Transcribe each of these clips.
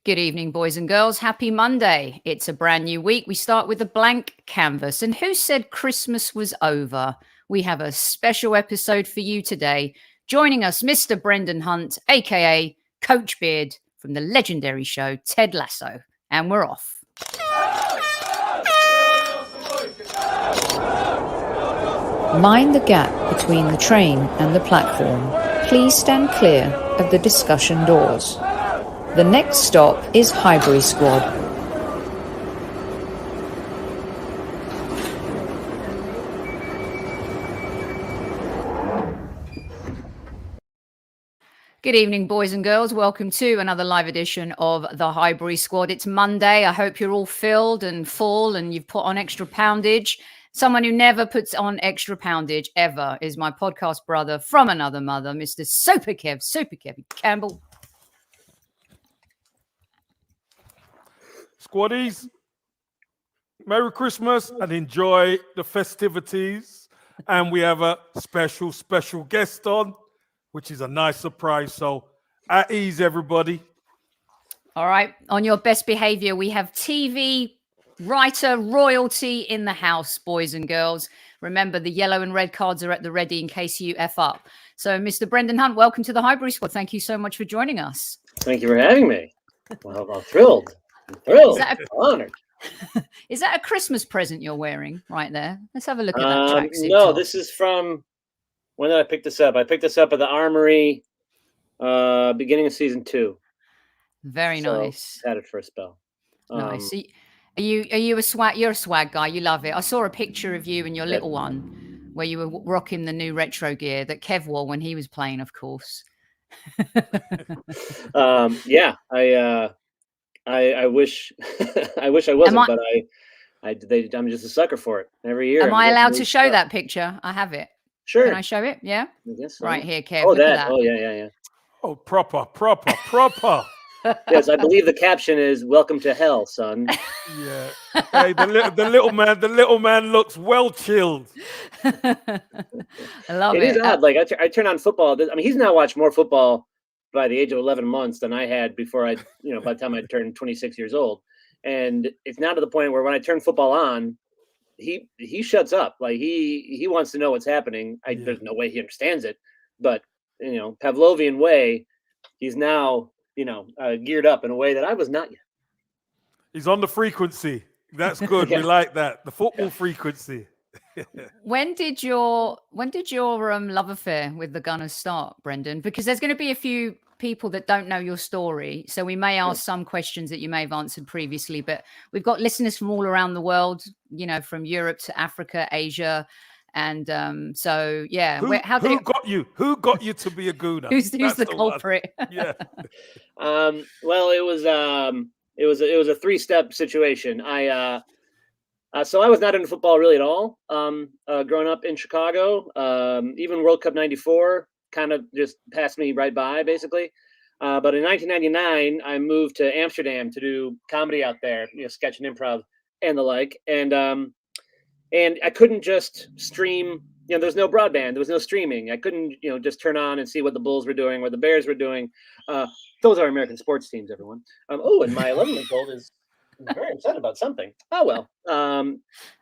Good evening, boys and girls. Happy Monday. It's a brand new week. We start with a blank canvas. And who said Christmas was over? We have a special episode for you today. Joining us, Mr. Brendan Hunt, aka Coach Beard from the legendary show Ted Lasso. And we're off. Mind the gap between the train and the platform. Please stand clear of the discussion doors. The next stop is Highbury Squad. Good evening, boys and girls. Welcome to another live edition of the Highbury Squad. It's Monday. I hope you're all filled and full and you've put on extra poundage. Someone who never puts on extra poundage ever is my podcast brother from another mother, Mr. Super Kev Campbell. Squaddies, Merry Christmas and enjoy the festivities. And we have a special guest on, which is a nice surprise. So at ease, everybody. All right. On your best behavior, we have TV writer royalty in the house, boys and girls. Remember, the yellow and red cards are at the ready in case you F up. So, Mr. Brendan Hunt, welcome to the Highbury Squad. Thank you so much for joining us. Thank you for having me. Well, I'm thrilled. Honored. Is that a Christmas present you're wearing right there? Let's have a look at that tracksuit. No, this is from, when did I pick this up? I picked this up at the Armory beginning of season 2. Very nice. Had it for a spell. Nice. So are you a swag? You're a swag guy. You love it. I saw a picture of you and your little one where you were rocking the new retro gear that Kev wore when he was playing, of course. Yeah, I wish I wasn't, but I'm just a sucker for it every year. Am I allowed to show that picture? I have it. Sure. Can I show it? Yeah. I guess so. Right here, Kev. Oh, look at that. Oh, yeah. Oh, proper. Yes, I believe the caption is "Welcome to Hell, son." Yeah. Hey, the little man looks well chilled. I love it. It is odd. Like I turn on football. I mean, he's now watched more football by the age of 11 months than I had before by the time I turned 26 years old. And it's now to the point where when I turn football on, he shuts up. Like he wants to know what's happening. There's no way he understands it, but Pavlovian way, he's now geared up in a way that I was not yet. He's on the frequency. That's good. We like that. The football frequency. When did your love affair with the Gunners start, Brendan? Because there's going to be a few people that don't know your story, so we may ask some questions that you may have answered previously. But we've got listeners from all around the world, from Europe to Africa, Asia, and so yeah. Who got you to be a Gooner? Who's the culprit? Yeah. Well, it was a 3-step situation. So I was not into football really at all. Growing up in Chicago, even World Cup '94 kind of just passed me right by, basically. But in 1999, I moved to Amsterdam to do comedy out there, sketch and improv and the like. And I couldn't just stream. There's no broadband. There was no streaming. I couldn't, just turn on and see what the Bulls were doing, what the Bears were doing. Those are American sports teams, everyone. And my 11-month-old is very upset about something. Oh, well.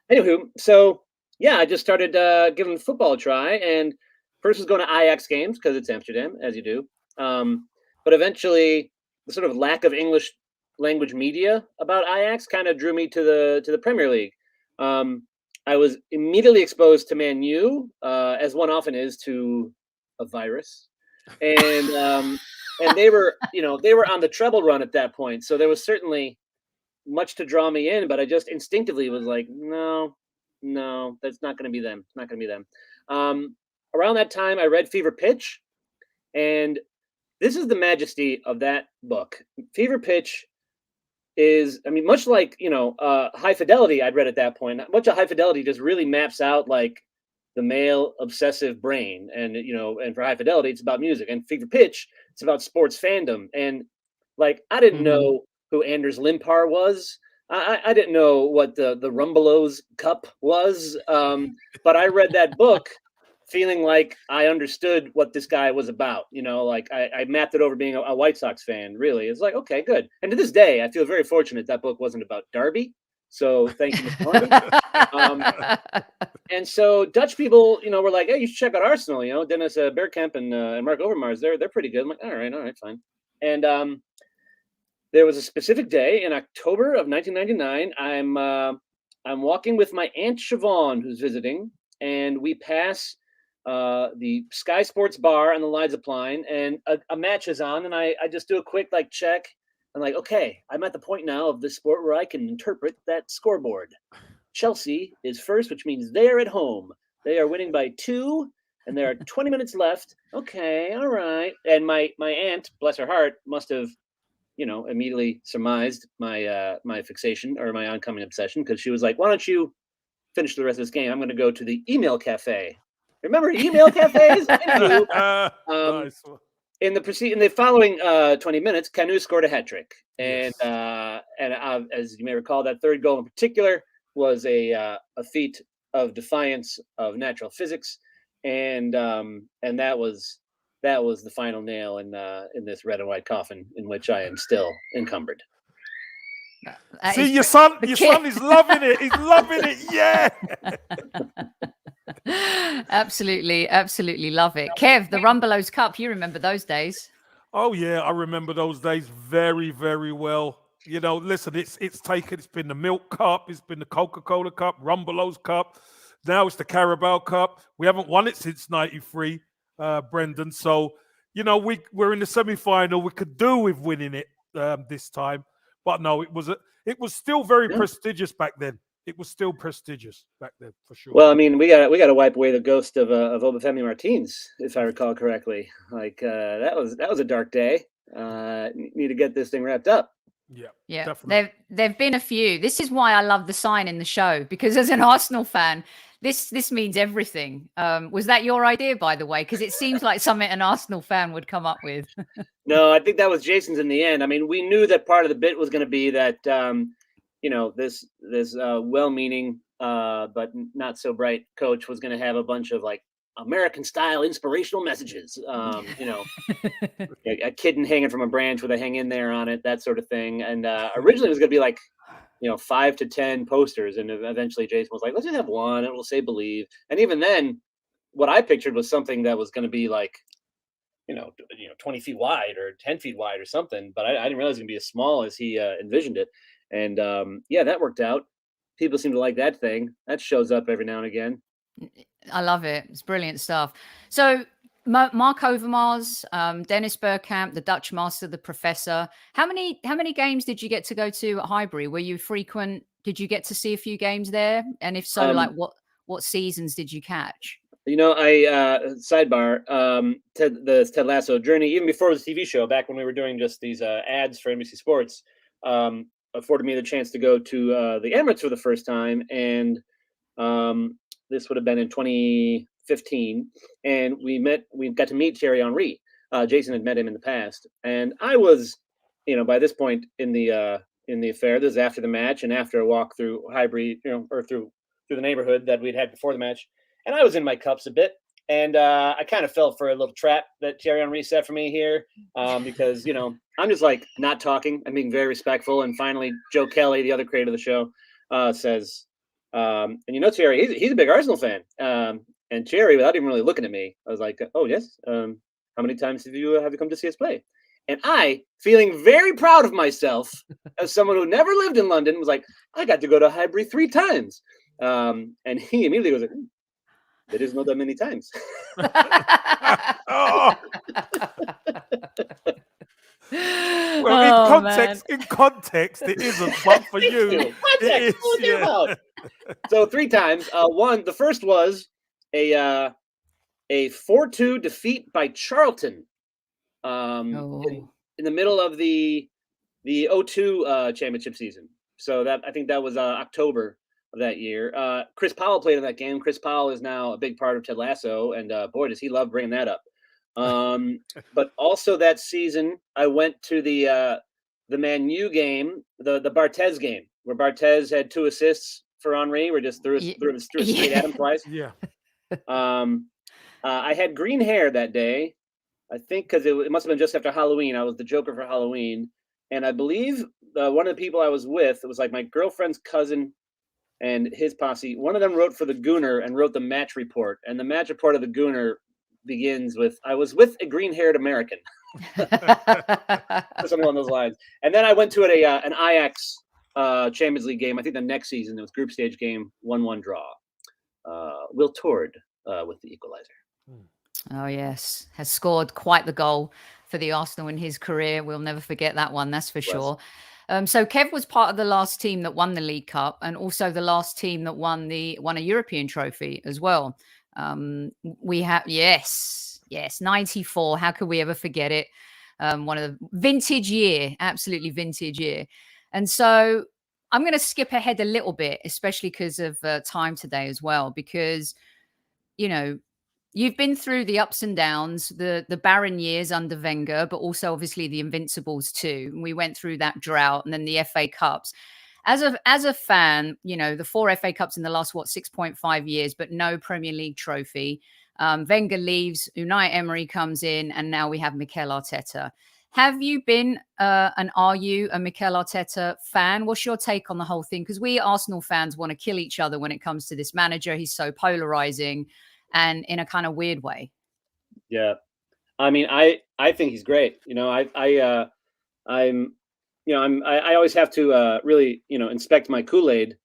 Anywho, so, yeah, I just started giving football a try. And first was going to Ajax games because it's Amsterdam, as you do. But eventually, the sort of lack of English language media about Ajax kind of drew me to the Premier League. I was immediately exposed to Man U, as one often is to a virus, and they were on the treble run at that point. So there was certainly much to draw me in, but I just instinctively was like, no, that's not going to be them. It's not going to be them. Around that time, I read Fever Pitch, and this is the majesty of that book. Fever Pitch is, much like, High Fidelity I'd read at that point. Much of High Fidelity just really maps out like the male obsessive brain. And, and for High Fidelity, it's about music. And Fever Pitch, it's about sports fandom. And like, I didn't know who Anders Limpar was. I didn't know what the Rumbelows Cup was. But I read that book feeling like I understood what this guy was about. Like I mapped it over being a White Sox fan, really. It's like, okay, good. And to this day, I feel very fortunate that book wasn't about Darby. So thank you, Mr. Hornby. And so Dutch people, were like, hey, you should check out Arsenal, Dennis Bergkamp and Mark Overmars. They're pretty good. I'm like, all right, fine. And there was a specific day in October of 1999. I'm walking with my Aunt Siobhan, who's visiting, and we pass the Sky Sports bar on the Liza line, and a match is on, and I just do a quick check. I'm like, okay, I'm at the point now of this sport where I can interpret that scoreboard. Chelsea is first, which means they're at home. They are winning by 2, and there are 20 minutes left. Okay, all right. And my aunt, bless her heart, must have, immediately surmised my fixation or my oncoming obsession, because she was like, why don't you finish the rest of this game? I'm going to go to the email cafe. Remember email cafes? Nice. In the following 20 minutes, Canu scored a hat trick, and as you may recall, that third goal in particular was a feat of defiance of natural physics, and that was the final nail in this red and white coffin in which I am still encumbered. See, your son is loving it. He's loving it. Yeah. Absolutely love it. Kev, the Rumbelows Cup, you remember those days? Oh yeah, I remember those days very, very well. Listen, it's been the Milk Cup, it's been the Coca-Cola Cup, Rumbelows Cup. Now it's the Carabao Cup. We haven't won it since '93, Brendan. So, we're in the semi-final. We could do with winning it this time, but no, it was still very prestigious back then. It was still prestigious back then, for sure. Well, I mean, we got to wipe away the ghost of Obafemi Martins, if I recall correctly. That was a dark day. Need to get this thing wrapped up. Yeah, definitely. There've been a few. This is why I love the sign in the show, because as an Arsenal fan, this means everything. Was that your idea, by the way? Because it seems like something an Arsenal fan would come up with. No, I think that was Jason's in the end. I mean, we knew that part of the bit was going to be that this well-meaning but not so bright coach was going to have a bunch of American-style inspirational messages. A kitten hanging from a branch with a "hang in there" on it, that sort of thing. And originally it was going to be 5 to 10 posters, and eventually Jason was like, let's just have one, and we'll say "believe." And even then, what I pictured was something that was going to be 20 feet wide or 10 feet wide or something. But I didn't realize it was going to be as small as he envisioned it. And that worked out. People seem to like that thing. That shows up every now and again. I love it. It's brilliant stuff. So Mark Overmars, Dennis Bergkamp, the Dutch master, the professor. How many games did you get to go to at Highbury? Were you frequent? Did you get to see a few games there? And if so, what seasons did you catch? Sidebar, the Ted Lasso journey, even before the TV show, back when we were doing just these ads for NBC Sports, afforded me the chance to go to the Emirates for the first time. And this would have been in 2015. And we got to meet Thierry Henry. Jason had met him in the past. And I was, by this point in the affair, this is after the match and after a walk through Highbury, or through the neighborhood that we'd had before the match. And I was in my cups a bit, and I kind of fell for a little trap that Thierry Henry set for me here, because I'm just not talking. I'm being very respectful. And finally, Joe Kelly, the other creator of the show, says, and Thierry, he's a big Arsenal fan. And Thierry, without even really looking at me, I was like, oh yes. How many times have you come to see us play? And I, feeling very proud of myself as someone who never lived in London, was like, I got to go to Highbury 3 times. And he immediately was like, it is not that many times. Oh. Well, in context, it isn't. But for you, it is. Yeah. So 3 times. The first was a 4-2 defeat by Charlton. In the middle of the 02 championship season. So I think that was October of that year. Chris Powell played in that game. Chris Powell is now a big part of Ted Lasso, and boy, does he love bringing that up. But also that season, I went to the Man U game, the Barthez game, where Barthez had 2 assists for Henry. We just threw a straight at him twice. Yeah. I had green hair that day, I think, because it must have been just after Halloween. I was the Joker for Halloween, and I believe one of the people I was with, it was like my girlfriend's cousin and his posse. One of them wrote for the Gooner and wrote the match report, and the match report of the Gooner begins with, "I was with a green-haired American," or something along those lines. And then I went to an Ajax Champions League game. I think the next season it was group stage game, 1-1 draw. Will Tord with the equalizer. Oh, yes. Has scored quite the goal for the Arsenal in his career. We'll never forget that one, that's for sure. So Kev was part of the last team that won the League Cup and also the last team that won a European trophy as well. We have, yes, 94. How could we ever forget it? One of the vintage year, absolutely vintage year. And so I'm going to skip ahead a little bit, especially because of time today as well, because, you know, you've been through the ups and downs, the barren years under Wenger, but also obviously the Invincibles too. We went through that drought and then the FA Cups. As a fan, you know, the 4 FA Cups in the last, 6.5 years, but no Premier League trophy. Wenger leaves, Unai Emery comes in, and now we have Mikel Arteta. Have you been and are you a Mikel Arteta fan? What's your take on the whole thing? Because we Arsenal fans want to kill each other when it comes to this manager. He's so polarizing and in a kind of weird way. Yeah. I mean, I think he's great. You know, I always have to really, inspect my Kool-Aid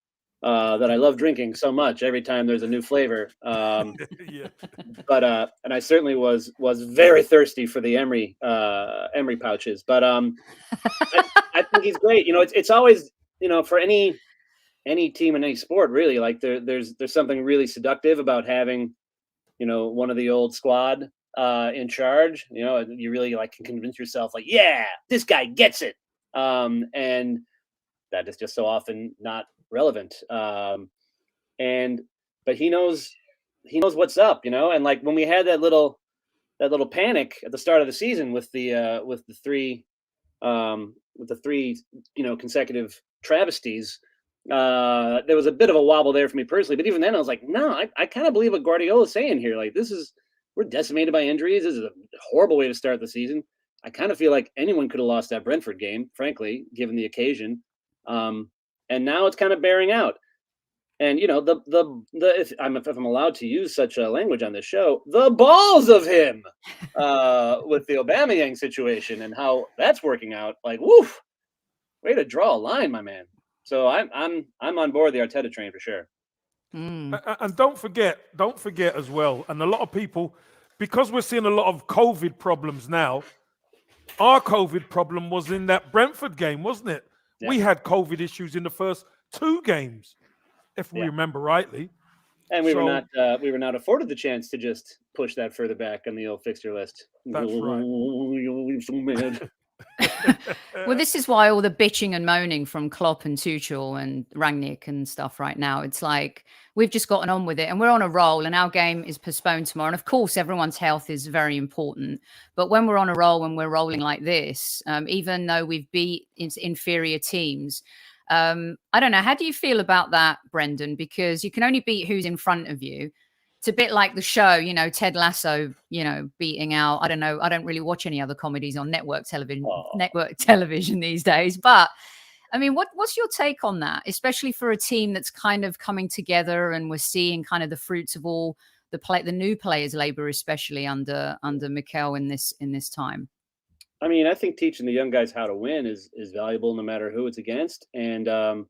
that I love drinking so much every time there's a new flavor. Yeah. But and I certainly was very thirsty for the Emery pouches. But I think he's great. You know, it's always, for any team in any sport, really, like there's something really seductive about having, one of the old squad in charge. You really can convince yourself, like, yeah, this guy gets it. And that is just so often not relevant. But he knows what's up, and like when we had that little panic at the start of the season with the three consecutive travesties, there was a bit of a wobble there for me personally. But even then I was like, no, I kind of believe what Guardiola's saying here. Like, we're decimated by injuries. This is a horrible way to start the season. I kind of feel like anyone could have lost that Brentford game, frankly, given the occasion. And now it's kind of bearing out. And if I'm allowed to use such a language on this show, the balls of him with the Aubameyang situation and how that's working out. Like, woof, way to draw a line, my man. So I'm on board the Arteta train for sure. And don't forget as well, and a lot of people, because we're seeing a lot of COVID problems now, our COVID problem was in that Brentford game, wasn't it? Yeah. We had COVID issues in the first 2 games, if we remember rightly. And we were not afforded the chance to just push that further back on the old fixture list. That's right. I'm so mad. Well, this is why all the bitching and moaning from Klopp and Tuchel and Rangnick and stuff right now. It's like we've just gotten on with it and we're on a roll and our game is postponed tomorrow. And of course, everyone's health is very important. But when we're on a roll, when we're rolling like this, even though we've beat inferior teams, I don't know. How do you feel about that, Brendan? Because you can only beat who's in front of you. It's a bit like the show, Ted Lasso, beating out. I don't know. I don't really watch any other comedies on network television these days. But I mean, what's your take on that, especially for a team that's kind of coming together and we're seeing kind of the fruits of all the new players' labor, especially under Mikel in this time? I mean, I think teaching the young guys how to win is valuable no matter who it's against. And, the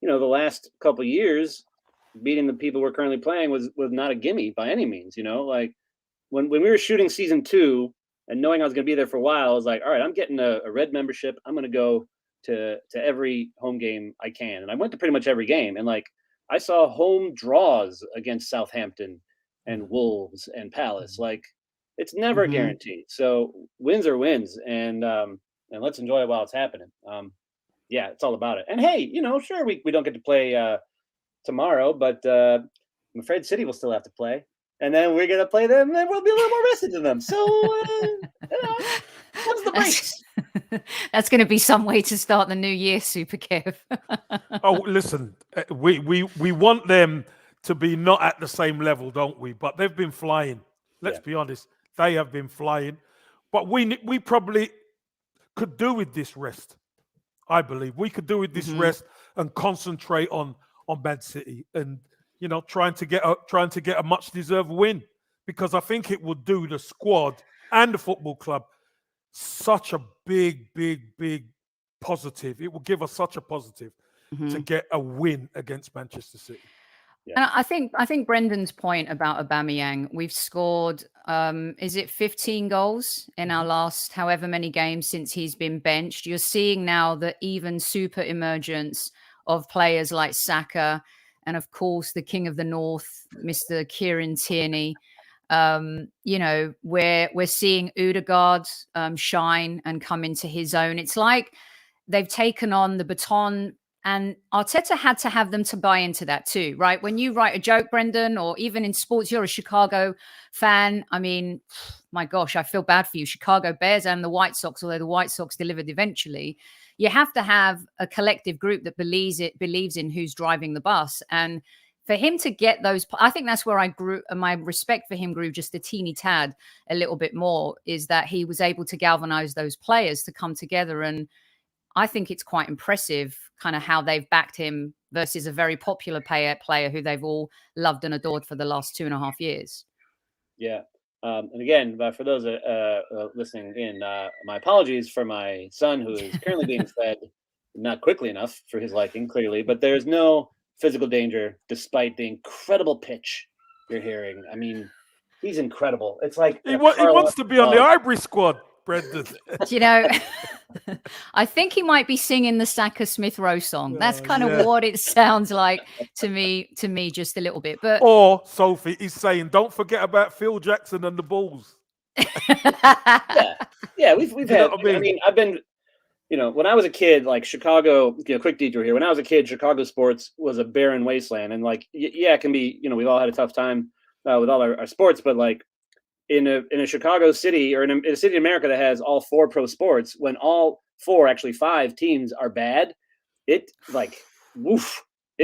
last couple of years, beating the people we're currently playing was not a gimme by any means. Like when we were shooting season 2 and knowing I was going to be there for a while, I was like, all right, I'm getting a red membership. I'm going to go to every home game I can. And I went to pretty much every game. And like, I saw home draws against Southampton and Wolves and Palace. Like, it's never guaranteed. So wins are wins. And let's enjoy it while it's happening. Yeah, it's all about it. And hey, sure, we don't get to play tomorrow, but I'm afraid City will still have to play, and then we're gonna play them, and then we'll be a little more rested than them. So, what's the breaks? That's going to be some way to start the new year, Super Kev. Oh, listen, we want them to be not at the same level, don't we? But they've been flying. Let's be honest, they have been flying. But we probably could do with this rest. I believe we could do with this rest and concentrate on Man City and trying to get a much deserved win, because I think it would do the squad and the football club such a big positive. It will give us such a positive to get a win against Manchester City. And I think Brendan's point about Aubameyang, we've scored, is it 15 goals in our last however many games since he's been benched? You're seeing now the even super emergence of players like Saka and, of course, the King of the North, Mr. Kieran Tierney. We're seeing Odegaard shine and come into his own. It's like they've taken on the baton. And Arteta had to have them to buy into that too, right? When you write a joke, Brendan, or even in sports, you're a Chicago fan. I mean, my gosh, I feel bad for you. Chicago Bears and the White Sox, although the White Sox delivered eventually. You have to have a collective group that believes in who's driving the bus. And for him to get those, I think that's where I grew, and my respect for him grew just a teeny tad a little bit more, is that he was able to galvanize those players to come together. And I think it's quite impressive kind of how they've backed him versus a very popular player who they've all loved and adored for the last 2.5 years. Yeah. And again, for those listening in, my apologies for my son, who is currently being fed not quickly enough for his liking, clearly, but there's no physical danger despite the incredible pitch you're hearing. I mean, he's incredible. It's like he wants to be on the Highbury Squad, Brendan. I think he might be singing the Saka Smith Rowe song. That's kind of what it sounds like to me, just a little bit. But or Sophie is saying, don't forget about Phil Jackson and the Bulls. Yeah, we've had. I mean, I've been, when I was a kid, like Chicago. Quick detour here. When I was a kid, Chicago sports was a barren wasteland, and like, it can be. We've all had a tough time with all our sports, but like, in a Chicago city, or in a city in America that has all 4 pro sports, when all 4, actually 5 teams are bad, it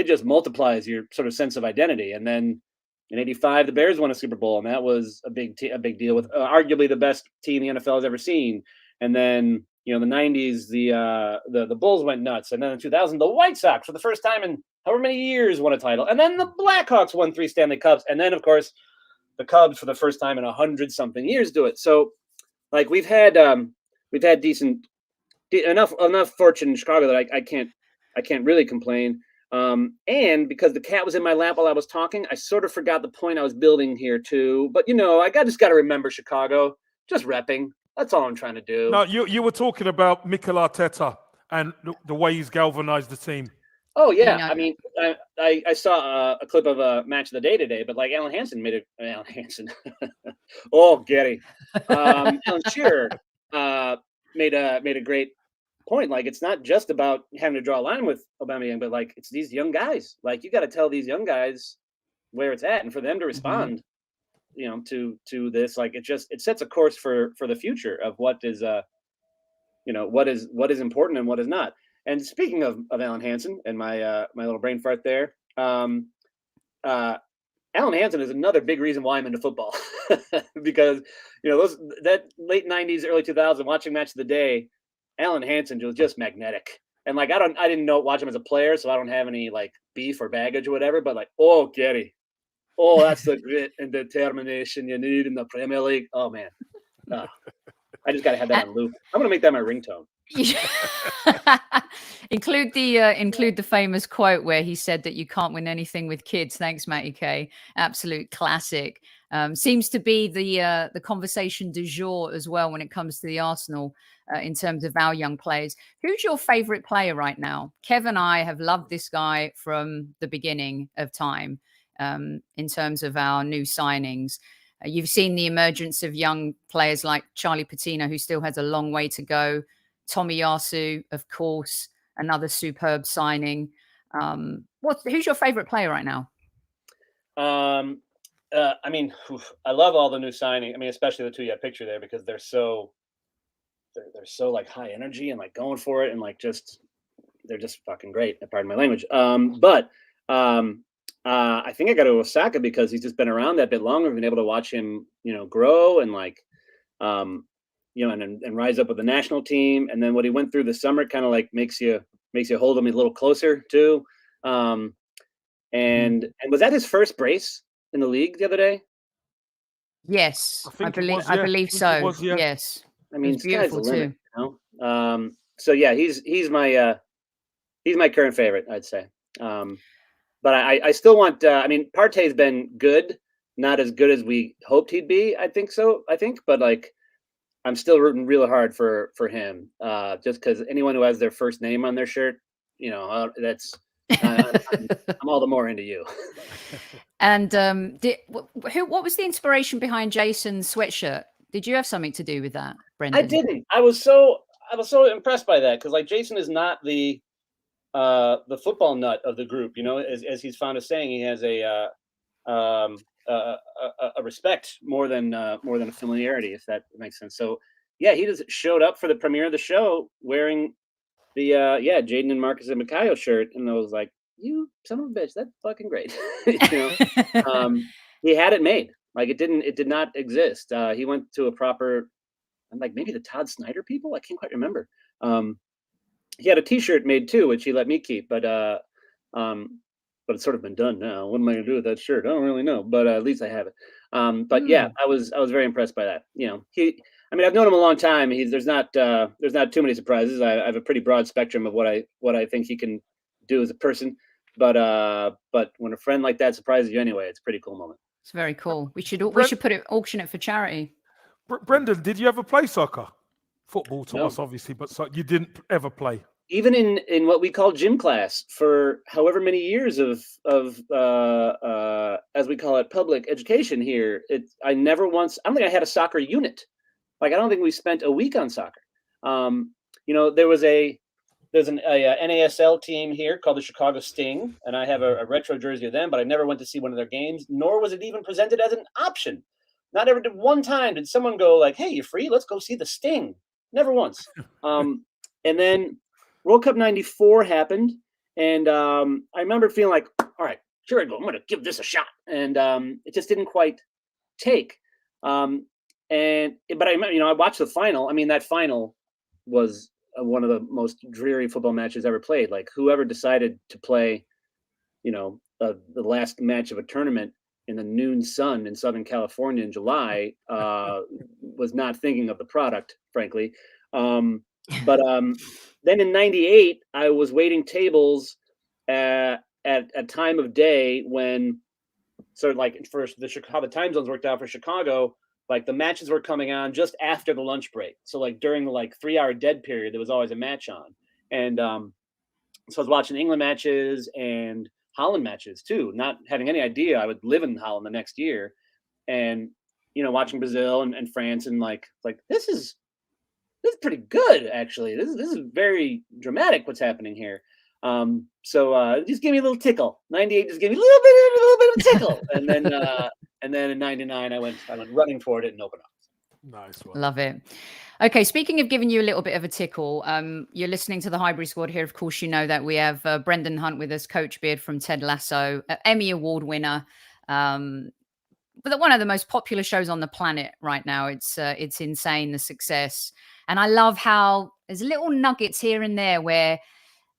just multiplies your sort of sense of identity. And then in '85, the Bears won a Super Bowl, and that was a big deal with arguably the best team the NFL has ever seen. And then the '90s, the Bulls went nuts, and then in 2000, the White Sox for the first time in however many years won a title, and then the Blackhawks won 3 Stanley Cups, and then of course the Cubs for the first time in 100-something years do it. So, like, we've had decent enough fortune in Chicago that I can't really complain. And because the cat was in my lap while I was talking, I sort of forgot the point I was building here too. But I just got to remember Chicago, just repping. That's all I'm trying to do. No, you were talking about Mikel Arteta and the way he's galvanized the team. Oh yeah, I mean, I saw a clip of a match of the day today, but like Alan Hansen made it. Alan Hansen, oh Getty, Alan Shearer made a great point. Like, it's not just about having to draw a line with Aubameyang, but like, it's these young guys. Like, you got to tell these young guys where it's at, and for them to respond, to this. Like, it sets a course for the future of what is what is important and what is not. And speaking of Alan Hansen and my little brain fart there, Alan Hansen is another big reason why I'm into football, because that late '90s, early 2000s, watching Match of the Day, Alan Hansen was just magnetic. And like, I didn't watch him as a player, so I don't have any like beef or baggage or whatever. But like, oh Getty, oh, that's the grit and determination you need in the Premier League. Oh man, I just gotta have that on loop. I'm gonna make that my ringtone. include the famous quote where he said that you can't win anything with kids. Thanks, Matty K. Absolute classic. Seems to be the conversation du jour as well when it comes to the Arsenal in terms of our young players. Who's your favorite player right now? Kev and I have loved this guy from the beginning of time in terms of our new signings. You've seen the emergence of young players like Charlie Patino, who still has a long way to go. Tomiyasu, of course, another superb signing. Who's your favorite player right now? I mean, I love all the new signing. I mean, especially the 2 you have picture there, because they're so like high energy and like going for it, and like they're just fucking great. Pardon my language. But I think I got to Osaka because he's just been around that bit longer. I've been able to watch him, grow and and rise up with the national team. And then what he went through this summer kind of like makes you hold him a little closer too. And was that his first brace in the league the other day? Yes, I believe I so. it was, yeah. Yes, I mean, sky's the beautiful limit, too. So yeah, he's my current favorite, I'd say. But I still want. I mean, Partey's been good, not as good as we hoped he'd be. I think, but like, I'm still rooting real hard for him. Just because anyone who has their first name on their shirt, that's I'm all the more into you. And what was the inspiration behind Jason's sweatshirt? Did you have something to do with that, Brendan? I didn't. I was so impressed by that because like Jason is not the football nut of the group. As he's fond of saying, he has a respect more than a familiarity, if that makes sense. So yeah, he just showed up for the premiere of the show wearing the Jaden and Marcus and Makayo shirt, and I was like, you son of a bitch, that's fucking great. He had it made. Like it did not exist. He went to a proper, like maybe the Todd Snyder people. I can't quite remember. He had a T-shirt made too, which he let me keep, but it's sort of been done now. What am I going to do with that shirt? I don't really know, but at least I have it. But yeah, I was very impressed by that. I've known him a long time. There's not too many surprises. I have a pretty broad spectrum of what I think he can do as a person. But when a friend like that surprises you anyway, it's a pretty cool moment. It's very cool. We should auction it for charity. Brendan, did you ever play soccer? Football to No. us, obviously, but you didn't ever play. Even in what we call gym class for however many years of as we call it, public education here, I don't think I had a soccer unit. Like I don't think we spent a week on soccer. There's an NASL team here called the Chicago Sting, and I have a retro jersey of them, but I never went to see one of their games, nor was it even presented as an option. Not ever did one time did someone go like, "Hey, you free? Let's go see the Sting." Never once. And then World Cup '94 happened, and I remember feeling like, all right, here I go. I'm going to give this a shot, and it just didn't quite take. But I remember, I watched the final. I mean, that final was one of the most dreary football matches ever played. Like whoever decided to play, the last match of a tournament in the noon sun in Southern California in July was not thinking of the product, frankly. But then in '98, I was waiting tables at a time of day when, sort of like for how the time zones worked out for Chicago, like the matches were coming on just after the lunch break. So like during the 3-hour dead period, there was always a match on. And so I was watching England matches and Holland matches too, not having any idea I would live in Holland the next year. And, watching Brazil and France and like this is pretty good, actually. This is very dramatic what's happening here. So just gave me a little tickle. '98 just gave me a little bit of a tickle. And then in '99 I went running toward it and opened up. Nice one. Love it. Okay, speaking of giving you a little bit of a tickle, you're listening to the Highbury Squad here. Of course, you know that we have Brendan Hunt with us, Coach Beard from Ted Lasso, Emmy Award winner. But one of the most popular shows on the planet right now. It's insane, the success. And I love how there's little nuggets here and there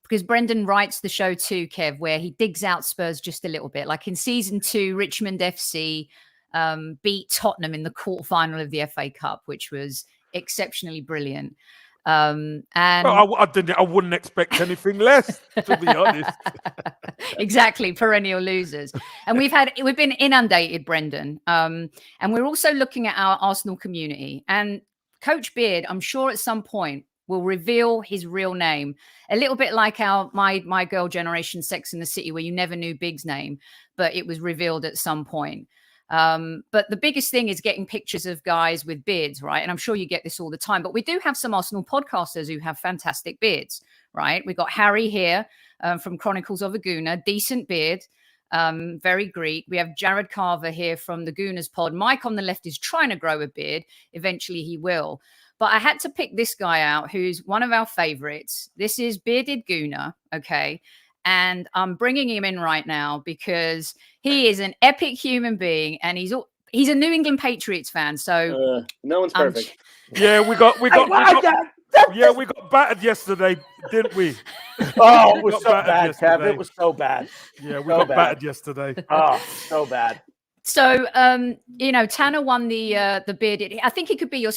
because Brendan writes the show too, Kev, where he digs out Spurs just a little bit. Like in season 2, Richmond FC beat Tottenham in the quarterfinal of the FA Cup, which was exceptionally brilliant. And I wouldn't expect anything less, to be honest. Exactly, perennial losers. And we've been inundated, Brendan. And we're also looking at our Arsenal community. And Coach Beard, I'm sure at some point will reveal his real name. A little bit like my girl generation Sex in the City, where you never knew Big's name, but it was revealed at some point. But the biggest thing is getting pictures of guys with beards, right? And I'm sure you get this all the time, but we do have some Arsenal podcasters who have fantastic beards, right? We got Harry here from Chronicles of a Gooner, decent beard, very Greek. We have Jared Carver here from the Gooners pod. Mike on the left is trying to grow a beard. Eventually he will. But I had to pick this guy out, who's one of our favorites. This is Bearded Gooner, okay? and I'm bringing him in right now because he is an epic human being, and he's a New England Patriots fan. So no one's perfect. Yeah, we got battered yesterday, didn't we? Oh, it was so bad, Kev. It was so bad. Yeah, we got battered yesterday. Oh, so bad. So, Tanner won the beard. I think he could be your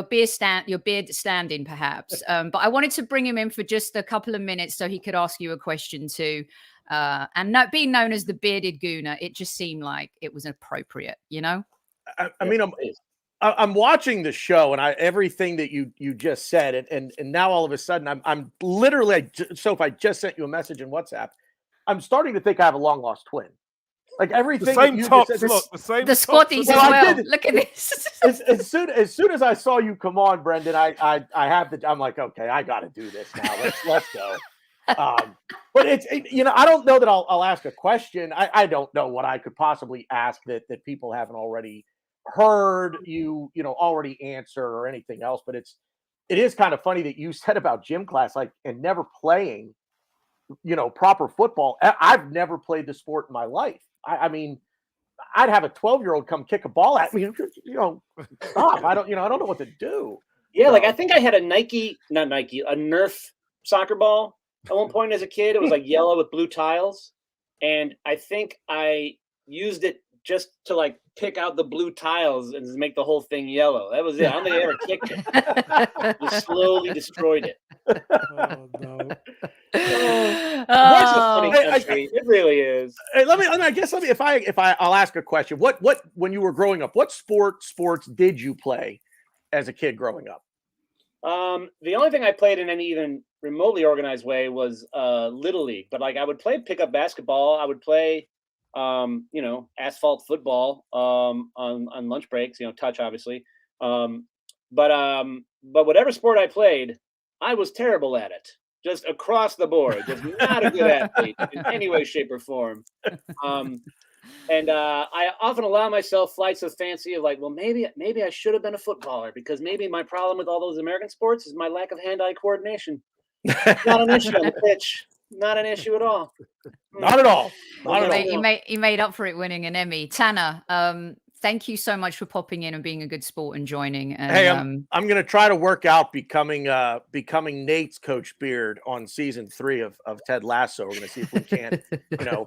beard stand-in, perhaps. But I wanted to bring him in for just a couple of minutes so he could ask you a question too. And not being known as the bearded Gooner, it just seemed like it was appropriate, I mean, I'm watching the show, and everything that you just said, and now all of a sudden I'm literally, Sophie, I just sent you a message in WhatsApp. I'm starting to think I have a long lost twin. Like everything, the same tops, the squatties as well. Look at this. as soon as I saw you come on, Brendan, I'm like, okay, I got to do this now. Let's go. But I don't know that I'll ask a question. I don't know what I could possibly ask that people haven't already heard already answer or anything else. But it is kind of funny that you said about gym class, and never playing, proper football. I've never played the sport in my life. I mean, I'd have a 12-year-old come kick a ball at me. Stop. I don't know what to do. Yeah, I think I had a Nerf soccer ball at one point as a kid. It was yellow with blue tiles, and I think I used it just to pick out the blue tiles and make the whole thing yellow. That was it. I don't think I ever kicked it. Just slowly destroyed it. Oh no. That's a funny country. It really is. I'll ask a question. What when you were growing up, what sports did you play as a kid growing up? The only thing I played in any even remotely organized way was Little League. But I would play pickup basketball. I would play asphalt football on lunch breaks, touch obviously. But whatever sport I played, I was terrible at it. Just across the board, just not a good athlete in any way, shape, or form. And I often allow myself flights of fancy of maybe I should have been a footballer, because maybe my problem with all those American sports is my lack of hand-eye coordination. Not an issue on the pitch. Not an issue at all. Not at all. You made up for it winning an Emmy. Tanner, thank you so much for popping in and being a good sport and joining. And, hey, I'm going to try to work out becoming Nate's Coach Beard on season 3 of Ted Lasso. We're going to see if we can.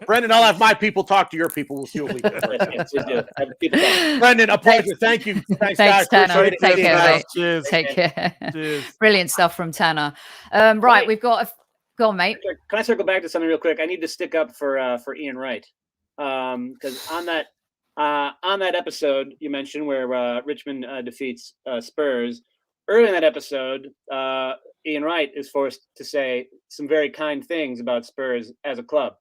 Brendan, I'll have my people talk to your people. We'll see what we can. Brendan, a pleasure. Thank you. Thanks guys. Tanner. Take care, mate. Cheers. Take care. Cheers. Brilliant stuff from Tanner. Right, we've got go on, mate. Can I circle back to something real quick? I need to stick up for Ian Wright, because on that episode you mentioned where Richmond defeats Spurs, early in that episode, Ian Wright is forced to say some very kind things about Spurs as a club.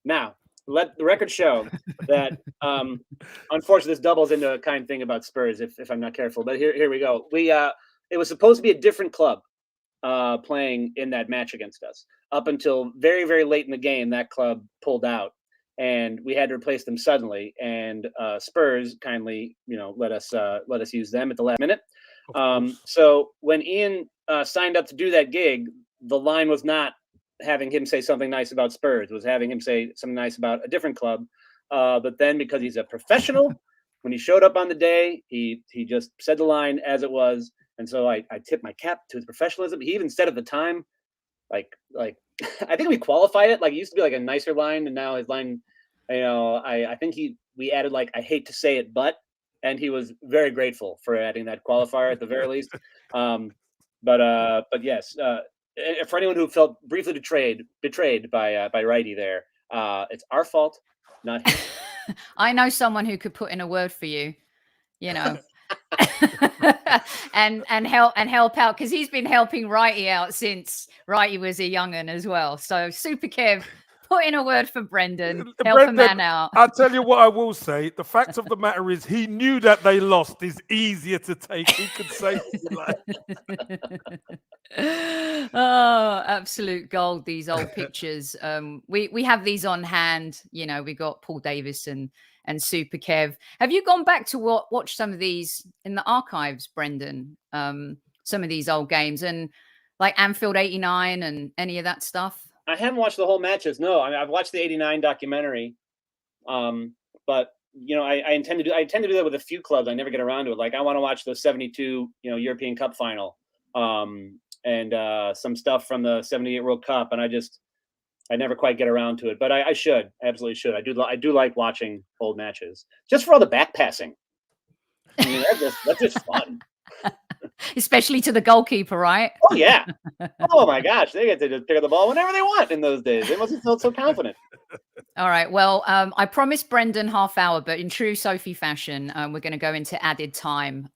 Now, let the record show that, unfortunately, this doubles into a kind thing about Spurs if I'm not careful. But here we go. It was supposed to be a different club playing in that match against us. Up until very, very late in the game, that club pulled out, and we had to replace them suddenly. And Spurs kindly, let us use them at the last minute. So when Ian signed up to do that gig, the line was not having him say something nice about Spurs. It was having him say something nice about a different club. But then, because he's a professional, when he showed up on the day, he just said the line as it was. And so I tip my cap to his professionalism. He even said at the time, I think we qualified it. It used to be a nicer line, and now his line, I think we added I hate to say it, but, and he was very grateful for adding that qualifier at the very least. But yes, for anyone who felt briefly betrayed by Righty there, it's our fault, not his. I know someone who could put in a word for you, and help out, because he's been helping Righty out since Righty was a young'un as well. So Super Kev, put in a word for Brendan. Help a man out. I'll tell you what I will say. The fact of the matter is, he knew that they lost is easier to take. He could say oh, absolute gold, these old pictures. We have these on hand. We got Paul Davis and Super Kev. Have you gone back to watch some of these in the archives, Brendan? Some of these old games, and Anfield '89 and any of that stuff? I haven't watched the whole matches. No, I mean, I've watched the '89 documentary, but I intend to do that with a few clubs. I never get around to it. Like I want to watch the '72 European Cup final, and some stuff from the '78 World Cup, and I never quite get around to it. But I should, absolutely should. I do like watching old matches just for all the back passing. I mean, that's just fun. Especially to the goalkeeper, right? Oh yeah. Oh my gosh, they get to just pick up the ball whenever they want in those days. They must have felt so confident. All right. Well, I promised Brendan half hour, but in true Sophie fashion, we're going to go into added time.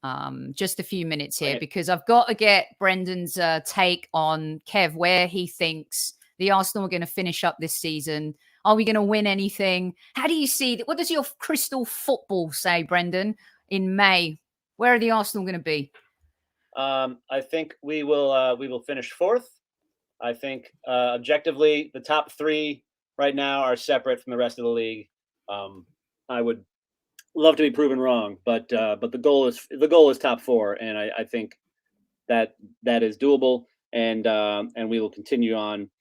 Just a few minutes here because I've got to get Brendan's take on Kev, where he thinks the Arsenal are going to finish up this season. Are we going to win anything? How do you see what does your crystal football say, Brendan, in May? Where are the Arsenal going to be? I think we will finish fourth. I think objectively the top three right now are separate from the rest of the league. I would love to be proven wrong, but the goal is top four, and I think that is doable, and we will continue on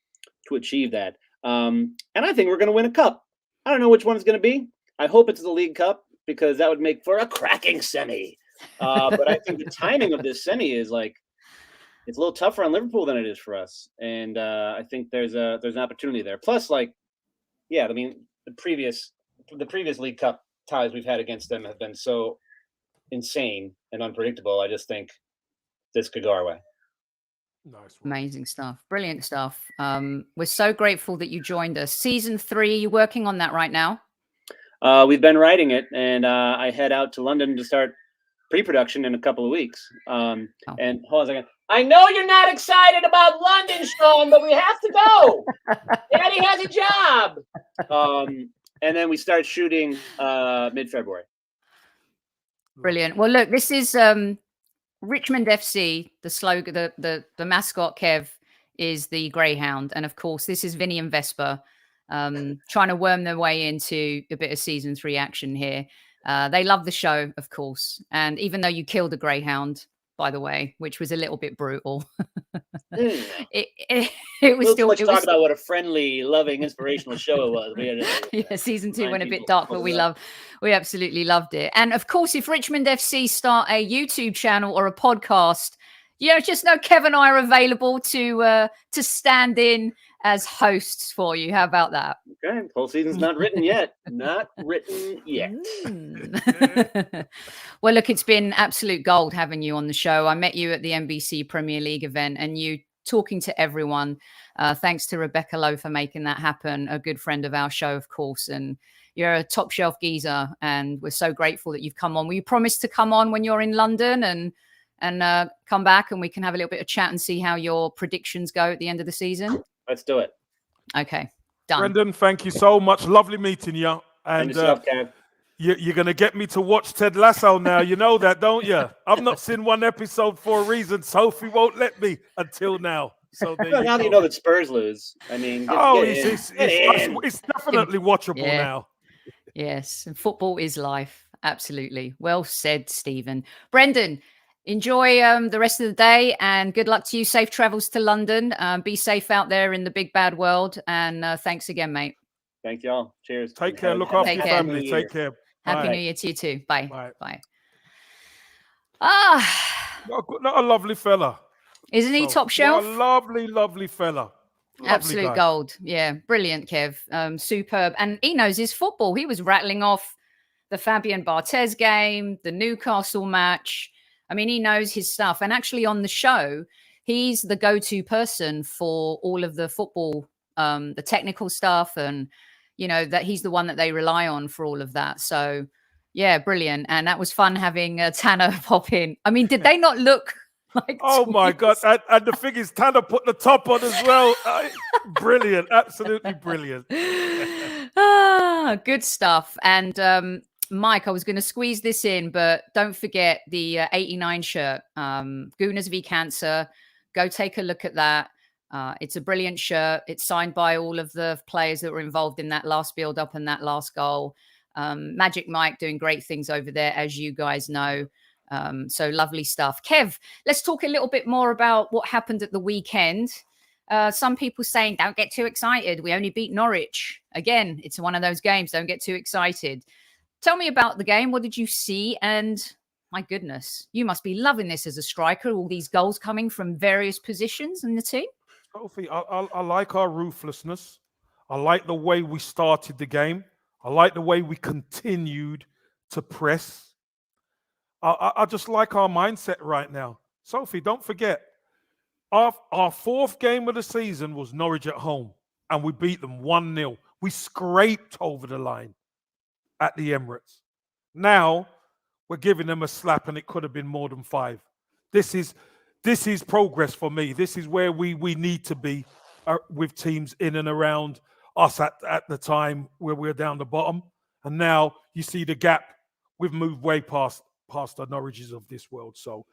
to achieve that. And I think we're going to win a cup. I don't know which one it's going to be. I hope it's the League Cup because that would make for a cracking semi. But I think the timing of this semi is it's a little tougher on Liverpool than it is for us, and I think there's an opportunity there. Plus, I mean, the previous League Cup ties we've had against them have been so insane and unpredictable. I just think this could go our way. Nice one. Amazing stuff, brilliant stuff. We're so grateful that you joined us. Season 3, you're working on that right now? We've been writing it, and I head out to London to start pre-production in a couple of weeks. And hold on a second. I know you're not excited about London, Sean, but we have to go. Daddy has a job. And then we start shooting mid-February. Brilliant. Well, look, this is Richmond FC. The slogan, the mascot, Kev, is the Greyhound, and of course, this is Vinny and Vesper trying to worm their way into a bit of season 3 action here. They love the show, of course. And even though you killed a greyhound, by the way, which was a little bit brutal, it was still. Let's talk about what a friendly, loving, inspirational show it was. Yeah, season 2 went a bit dark, but we absolutely loved it. And of course, if Richmond FC start a YouTube channel or a podcast, just know Kev and I are available to stand in as hosts for you. How about that? Okay, whole season's not written yet. Not written yet. Well, look, it's been absolute gold having you on the show. I met you at the NBC Premier League event, and you talking to everyone. Thanks to Rebecca Lowe for making that happen. A good friend of our show, of course, and you're a top shelf geezer, and we're so grateful that you've come on. Will you promise to come on when you're in London and come back and we can have a little bit of chat and see how your predictions go at the end of the season? Let's do it. Okay, done. Brendan, thank you so much. Lovely meeting you. And yourself, Kev. You're going to get me to watch Ted Lasso now. You know that, don't you? I've not seen one episode for a reason. Sophie won't let me until now. So now that you know that Spurs lose, I mean, it's definitely watchable now. Yes, and football is life. Absolutely. Well said, Stephen. Brendan, enjoy the rest of the day and good luck to you. Safe travels to London. Be safe out there in the big bad world. And thanks again, mate. Thank y'all. Cheers. Take care. Look after your family. Take care. Happy New Year to you too. Bye. Bye. Not a lovely fella. Isn't he top shelf? A lovely fella. Absolute guy. Gold. Yeah. Brilliant, Kev. Superb. And he knows his football. He was rattling off the Fabian Barthez game, the Newcastle match. I mean, he knows his stuff. And actually on the show, he's the go-to person for all of the football, the technical stuff. And, that he's the one that they rely on for all of that. So, yeah, brilliant. And that was fun having Tanner pop in. I mean, did they not look like Oh, my God. And the thing is, Tanner put the top on as well. Brilliant. Absolutely brilliant. Good stuff. And Mike, I was going to squeeze this in, but don't forget the 89 shirt, Gooners v Cancer. Go take a look at that. It's a brilliant shirt. It's signed by all of the players that were involved in that last build-up and that last goal. Magic Mike doing great things over there, as you guys know. So lovely stuff. Kev, let's talk a little bit more about what happened at the weekend. Some people saying, don't get too excited. We only beat Norwich. Again, it's one of those games. Don't get too excited. Tell me about the game. What did you see? And my goodness, you must be loving this as a striker, all these goals coming from various positions in the team. Sophie, I like our ruthlessness. I like the way we started the game. I like the way we continued to press. I just like our mindset right now. Sophie, don't forget, our fourth game of the season was Norwich at home, and we beat them 1-0. We scraped over the line at the Emirates. Now we're giving them a slap, and it could have been more than 5. This is progress for me. This is where we need to be with teams in and around us at the time where we're down the bottom. And now you see the gap. We've moved way past the Norwiches of this world. So,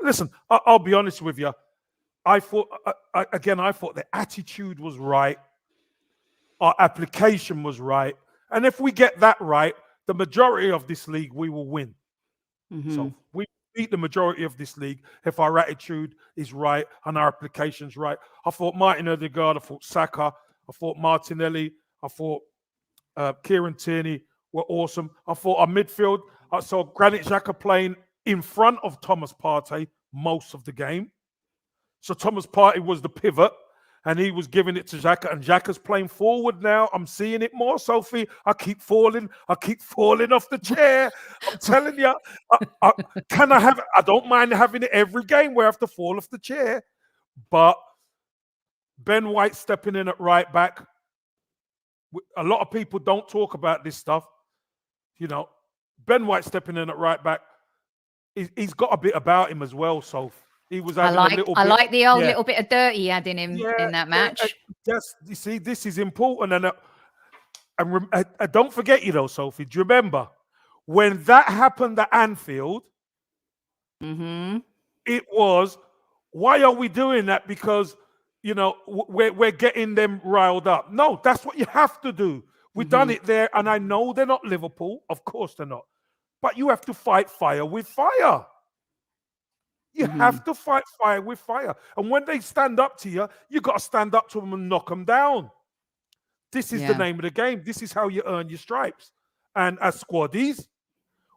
listen, I'll be honest with you. I thought the attitude was right. Our application was right. And if we get that right, the majority of this league, we will win. Mm-hmm. So we beat the majority of this league if our attitude is right and our application's right. I thought Martin Odegaard, I thought Saka, I thought Martinelli, I thought Kieran Tierney were awesome. I thought our midfield, I saw Granit Xhaka playing in front of Thomas Partey most of the game. So Thomas Partey was the pivot, and he was giving it to Xhaka, and Xhaka's playing forward now. I'm seeing it more, Sophie. I keep falling off the chair. I'm telling you, I don't mind having it every game where I have to fall off the chair. But Ben White stepping in at right back. A lot of people don't talk about this stuff. You know, Ben White stepping in at right back, he's got a bit about him as well, so he was having a little bit. I like the old little bit of dirty he had in him in that match. Yes, you see, this is important. And don't forget, Sophie, do you remember when that happened at Anfield? Mm-hmm. It was, why are we doing that? Because, we're getting them riled up. No, that's what you have to do. We've done it there, and I know they're not Liverpool. Of course they're not. But you have to fight fire with fire. You have to fight fire with fire. And when they stand up to you, you got to stand up to them and knock them down. This is the name of the game. This is how you earn your stripes. And as squaddies,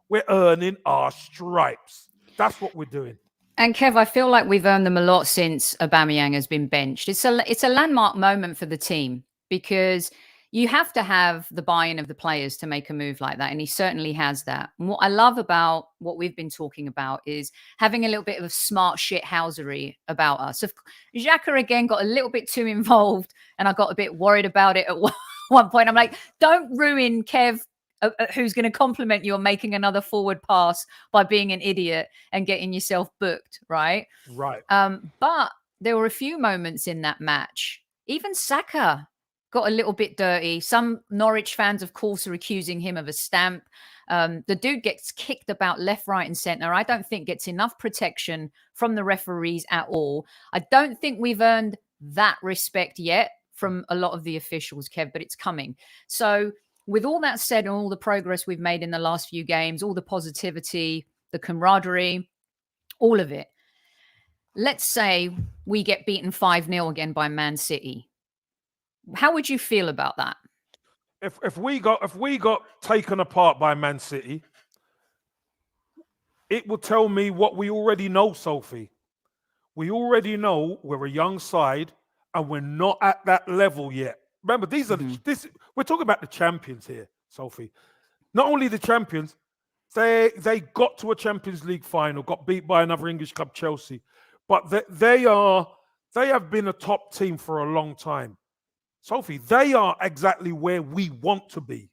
we're earning our stripes. That's what we're doing. And Kev, I feel like we've earned them a lot since Aubameyang has been benched. It's a landmark moment for the team because you have to have the buy-in of the players to make a move like that. And he certainly has that. And what I love about what we've been talking about is having a little bit of smart shit housery about us. Xhaka again got a little bit too involved and I got a bit worried about it at one point. I'm like, don't ruin Kev, who's going to compliment you on making another forward pass by being an idiot and getting yourself booked, right? Right. But there were a few moments in that match. Even Saka got a little bit dirty. Some Norwich fans, of course, are accusing him of a stamp. The dude gets kicked about left, right, and centre. I don't think gets enough protection from the referees at all. I don't think we've earned that respect yet from a lot of the officials, Kev, but it's coming. So with all that said and all the progress we've made in the last few games, all the positivity, the camaraderie, all of it, let's say we get beaten 5-0 again by Man City. How would you feel about that? If we got taken apart by Man City, it will tell me what we already know, Sophie. We already know we're a young side and we're not at that level yet. Remember, we're talking about the champions here, Sophie. Not only the champions, they got to a Champions League final, got beat by another English club, Chelsea. But they have been a top team for a long time. Sophie, they are exactly where we want to be.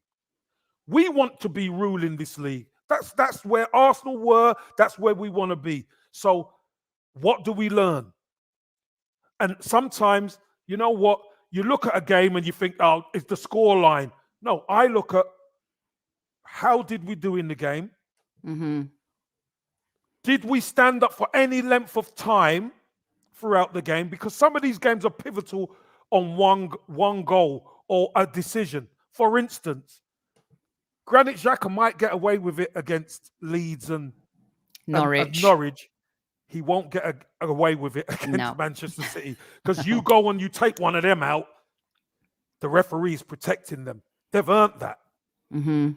We want to be ruling this league. That's where Arsenal were. That's where we want to be. So what do we learn? And sometimes, you know what? You look at a game and you think, oh, it's the score line. No, I look at how did we do in the game? Mm-hmm. Did we stand up for any length of time throughout the game? Because some of these games are pivotal on one goal or a decision. For instance, Granit Xhaka might get away with it against Leeds and Norwich. he won't get away with it against No. Manchester City, because you go and you take one of them out, the referee's protecting them. They've earned that. Mm-hmm.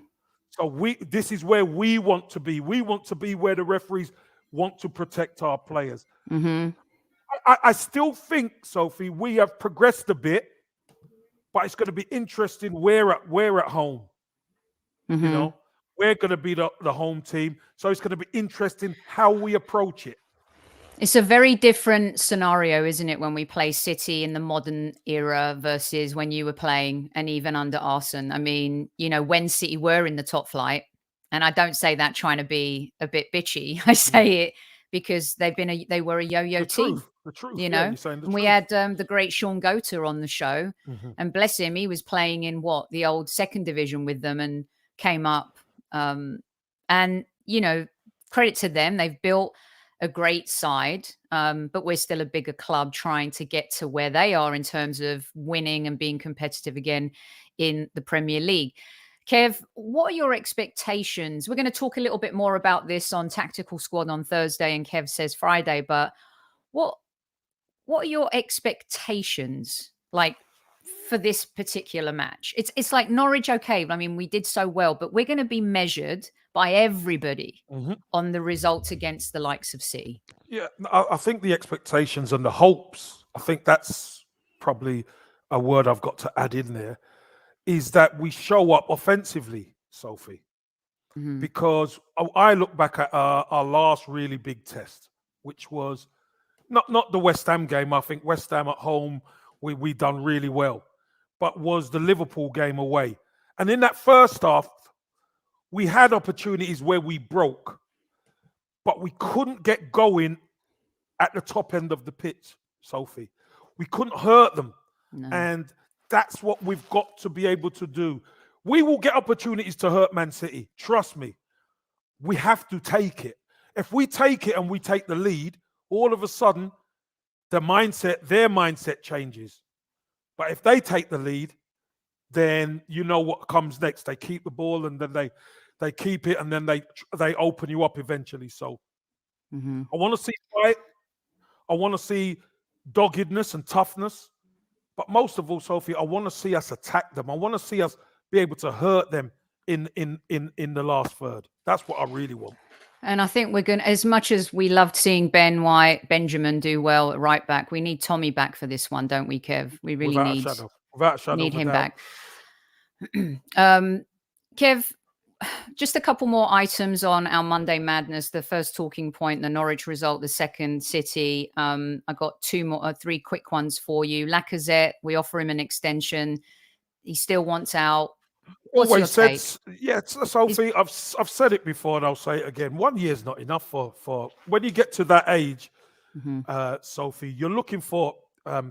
So this is where we want to be. We want to be where the referees want to protect our players. Mm-hmm. I still think, Sophie, we have progressed a bit, but it's going to be interesting. We're at home. Mm-hmm. You know, we're going to be the home team. So it's going to be interesting how we approach it. It's a very different scenario, isn't it, when we play City in the modern era versus when you were playing, and even under Arsene. I mean, you know, when City were in the top flight, and I don't say that trying to be a bit bitchy. I say it because they were a yo-yo team. The truth. You Yeah, know, you're saying the and we truth. had the great Sean Gota on the show, and bless him, he was playing in the old second division with them and came up. And you know, credit to them, they've built a great side, but we're still a bigger club trying to get to where they are in terms of winning and being competitive again in the Premier League. Kev, what are your expectations? We're going to talk a little bit more about this on Tactical Squad on Thursday, and Kev says Friday, but what are your expectations like for this particular match? It's like Norwich, okay, I mean, we did so well, but we're going to be measured by everybody on the results against the likes of City. Yeah, I think the expectations and the hopes, I think that's probably a word I've got to add in there, is that we show up offensively, Sophie. Because I look back at our last really big test, which was not the West Ham game. I think West Ham at home, we done really well, but was the Liverpool game away. And in that first half, we had opportunities where we broke, but we couldn't get going at the top end of the pitch, Sophie. We couldn't hurt them. No. And that's what we've got to be able to do. We will get opportunities to hurt Man City. Trust me. We have to take it. If we take it and we take the lead, all of a sudden, their mindset changes. But if they take the lead, then you know what comes next. They keep the ball, and then they keep it, and then they open you up eventually. So I want to see fight. I want to see doggedness and toughness. But most of all, Sophie, I want to see us attack them. I want to see us be able to hurt them in the last third. That's what I really want. And I think we're going to, as much as we loved seeing Benjamin do well at right back, we need Tommy back for this one, don't we, Kev? We really without a shadow need of a him doubt. back. Kev, just a couple more items on our Monday Madness. The first talking point, the Norwich result, the second City. I got three quick ones for you. Lacazette, we offer him an extension. He still wants out. What's your take? Yeah, Sophie, I've said it before and I'll say it again. 1 year is not enough for when you get to that age, Sophie, you're looking for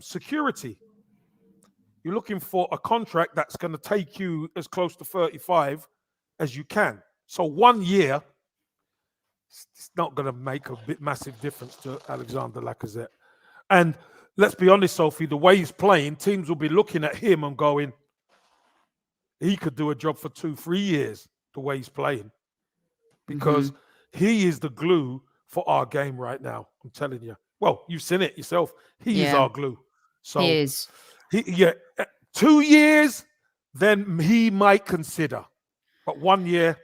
security. You're looking for a contract that's going to take you as close to 35 as you can. So 1 year, it's not going to make a massive difference to Alexander Lacazette. And let's be honest, Sophie, the way he's playing, teams will be looking at him and going, he could do a job for 2-3 years the way he's playing, because he is the glue for our game right now. I'm telling you. Well, you've seen it yourself. He is our glue. So he is. 2 years, then he might consider. But 1 year,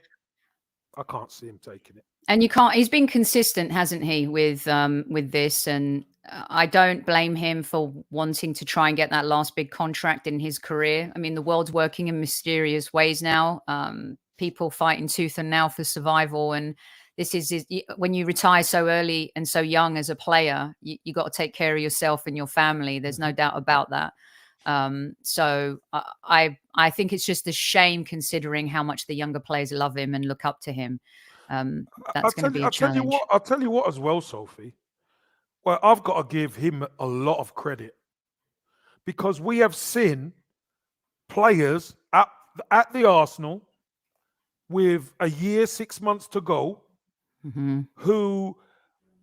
I can't see him taking it. And you can't. He's been consistent, hasn't he, with this? And I don't blame him for wanting to try and get that last big contract in his career. I mean, the world's working in mysterious ways now. People fighting tooth and nail for survival, and this is when you retire so early and so young as a player, you got to take care of yourself and your family. There's no doubt about that. So I think it's just a shame, considering how much the younger players love him and look up to him. That's going to be a challenge. I'll tell you what as well, Sophie. Well, I've got to give him a lot of credit, because we have seen players at the Arsenal with a year, 6 months to go, who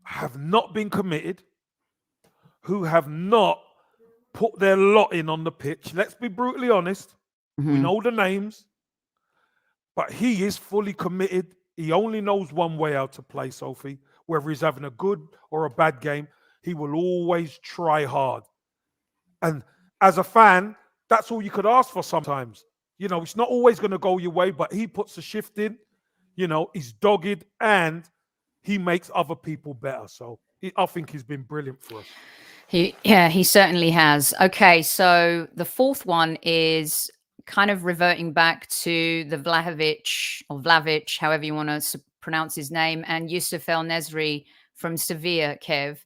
have not been committed, who have not put their lot in on the pitch. Let's be brutally honest. We know the names, but he is fully committed. He only knows one way out to play, Sophie. whether he's having a good or a bad game, he will always try hard. And as a fan, that's all you could ask for sometimes. It's not always going to go your way, but he puts a shift in. He's dogged and he makes other people better. So I think he's been brilliant for us. He certainly has. Okay, so the fourth one is kind of reverting back to the Vlahovic, however you want to pronounce his name, and Yusuf El Nesri from Sevilla, Kev.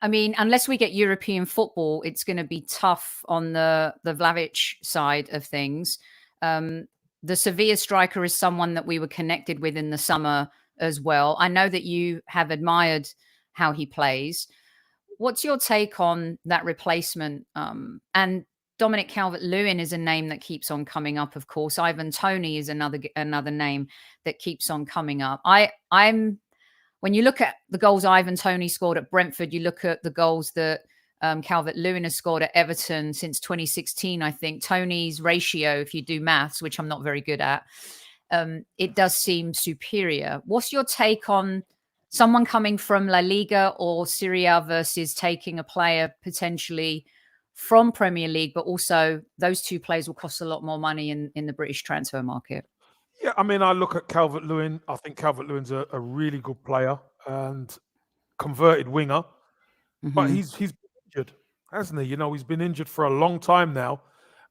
I mean, unless we get European football, it's going to be tough on the Vlahovic side of things. The Sevilla striker is someone that we were connected with in the summer as well. I know that you have admired how he plays. What's your take on that replacement? And Dominic Calvert-Lewin is a name that keeps on coming up, of course. Ivan Toney is another name that keeps on coming up. When you look at the goals Ivan Toney scored at Brentford, you look at the goals that Calvert-Lewin has scored at Everton since 2016, I think. Toney's ratio, if you do maths, which I'm not very good at, it does seem superior. What's your take on someone coming from La Liga or Serie A versus taking a player potentially from Premier League, but also those two players will cost a lot more money in the British transfer market? Yeah, I mean, I look at Calvert-Lewin. I think Calvert-Lewin's a really good player and converted winger, but he's been injured, hasn't he? He's been injured for a long time now,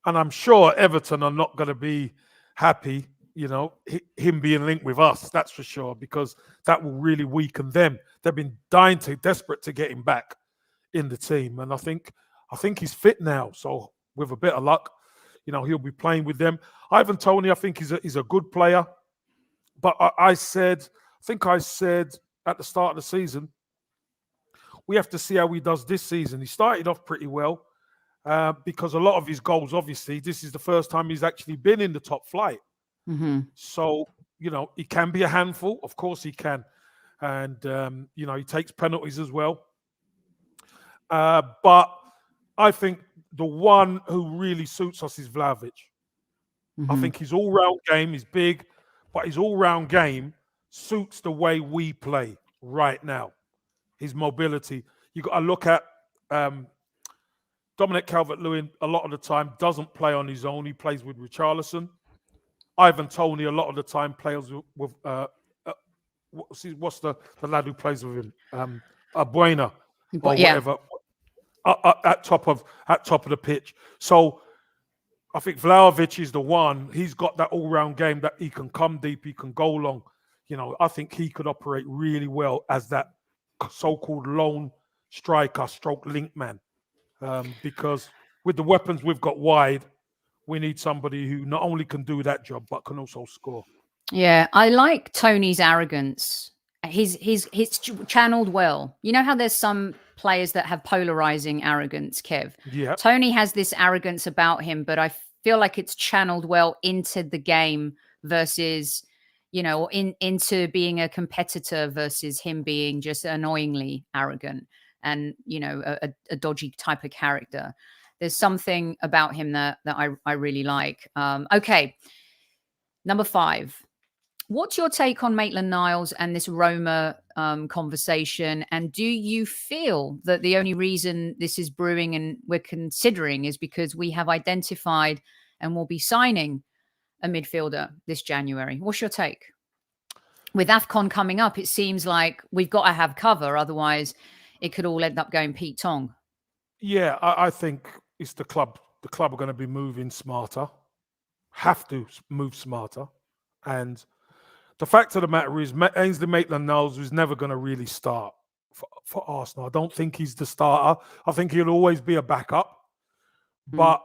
and I'm sure Everton are not going to be happy, him being linked with us. That's for sure, because that will really weaken them. They've been desperate to get him back in the team, and I think he's fit now. So with a bit of luck, he'll be playing with them. Ivan Toney, I think he's a good player. But I think I said at the start of the season, we have to see how he does this season. He started off pretty well because a lot of his goals, obviously, this is the first time he's actually been in the top flight. So, he can be a handful. Of course he can. And, he takes penalties as well. But I think the one who really suits us is Vlahovic. I think his all-round game is big, but his all-round game suits the way we play right now. His mobility. You got to look at Dominic Calvert-Lewin a lot of the time doesn't play on his own. He plays with Richarlison. Ivan Toney a lot of the time plays with what's the lad who plays with him? Buena or whatever. At top of the pitch. So I think Vlahovic is the one. He's got that all-round game that he can come deep, he can go long. I think he could operate really well as that so-called lone striker stroke link man. Because with the weapons we've got wide, we need somebody who not only can do that job, but can also score. Yeah, I like Tony's arrogance. He's channeled well. You know how there's some players that have polarizing arrogance, Kev? Yeah. Tony has this arrogance about him, but I feel like it's channeled well into the game versus, into being a competitor versus him being just annoyingly arrogant and, a dodgy type of character. There's something about him that I really like. Okay. Number 5. What's your take on Maitland-Niles and this Roma conversation? And do you feel that the only reason this is brewing and we're considering is because we have identified and will be signing a midfielder this January? What's your take? With AFCON coming up, it seems like we've got to have cover. Otherwise, it could all end up going Pete Tong. Yeah, I think it's the club. The club are going to be moving smarter. Have to move smarter. And the fact of the matter is, Ainsley Maitland-Niles was never going to really start for Arsenal. I don't think he's the starter. I think he'll always be a backup. But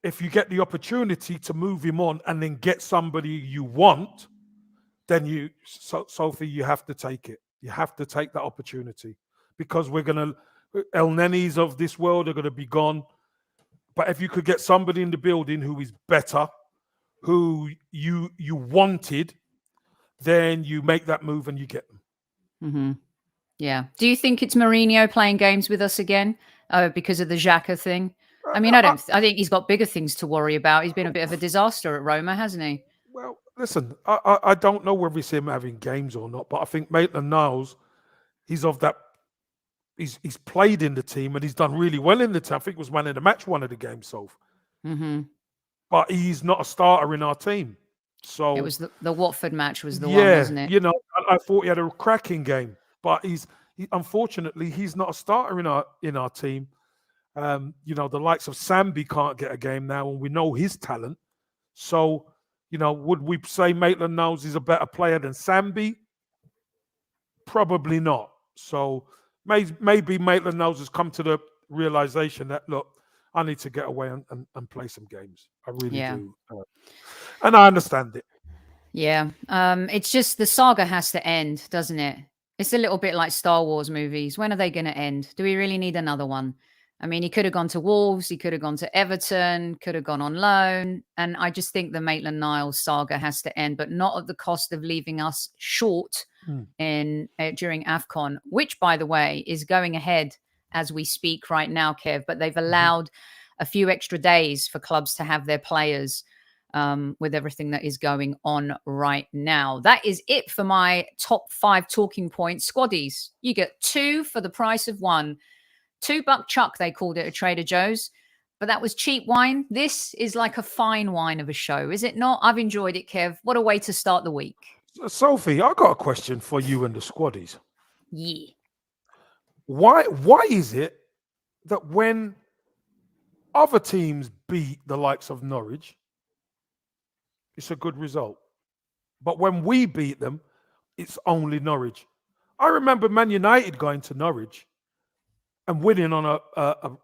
if you get the opportunity to move him on and then get somebody you want, then Sophie, you have to take it. You have to take that opportunity because El Nenis of this world are going to be gone. But if you could get somebody in the building who is better, who you wanted, then you make that move and you get them. Yeah. Do you think it's Mourinho playing games with us again because of the Xhaka thing? I mean, I think he's got bigger things to worry about. He's been a bit of a disaster at Roma, hasn't he? Well, listen, I don't know whether it's him having games or not, but I think Maitland-Niles, he's of that. He's played in the team and he's done really well in the team. I think he was man of the match one of the games, so. Mm-hmm. But he's not a starter in our team. So it was the Watford match was the one, wasn't it? You know, I thought he had a cracking game, but unfortunately he's not a starter in our team. You know, the likes of Sambi can't get a game now, and we know his talent. So, you know, would we say Maitland-Niles is a better player than Sambi? Probably not. So maybe Maitland-Niles has come to the realization that, look, I need to get away and play some games. I really do. And I understand it. Yeah. It's just the saga has to end, doesn't it? It's a little bit like Star Wars movies. When are they going to end? Do we really need another one? I mean, he could have gone to Wolves. He could have gone to Everton, could have gone on loan. And I just think the Maitland-Niles saga has to end, but not at the cost of leaving us short during AFCON, which, by the way, is going ahead as we speak right now, Kev. But they've allowed a few extra days for clubs to have their players with everything that is going on right now. That is it for my top 5 talking points. Squaddies, you get 2 for the price of 1. $2 chuck, they called it at Trader Joe's, but that was cheap wine. This is like a fine wine of a show, is it not? I've enjoyed it, Kev. What a way to start the week. Sophie, I got a question for you and the Squaddies. Yeah. Why is it that when other teams beat the likes of Norwich, it's a good result, but when we beat them, it's only Norwich? I remember Man United going to Norwich and winning on a